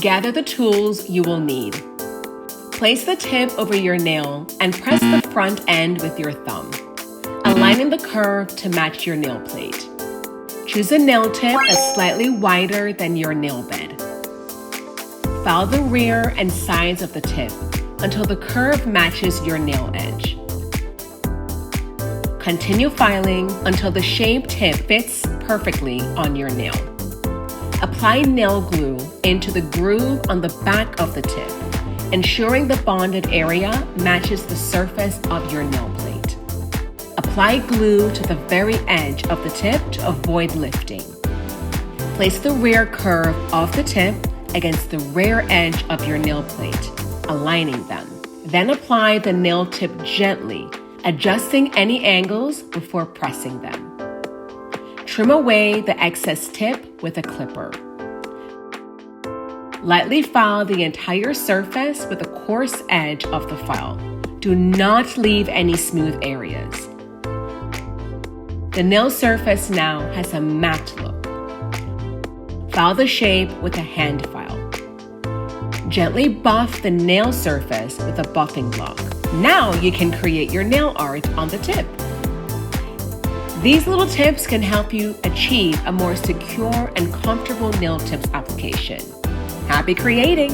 Gather the tools you will need. Place the tip over your nail and press the front end with your thumb, aligning the curve to match your nail plate. Choose a nail tip that's slightly wider than your nail bed. File the rear and sides of the tip until the curve matches your nail edge. Continue filing until the shaved tip fits perfectly on your nail. Apply nail glue into the groove on the back of the tip, ensuring the bonded area matches the surface of your nail plate. Apply glue to the very edge of the tip to avoid lifting. Place the rear curve of the tip against the rear edge of your nail plate, aligning them. Then apply the nail tip gently, adjusting any angles before pressing them. Trim away the excess tip with a clipper. Lightly file the entire surface with the coarse edge of the file. Do not leave any smooth areas. The nail surface now has a matte look. File the shape with a hand file. Gently buff the nail surface with a buffing block. Now you can create your nail art on the tip. These little tips can help you achieve a more secure and comfortable nail tips application. Happy creating!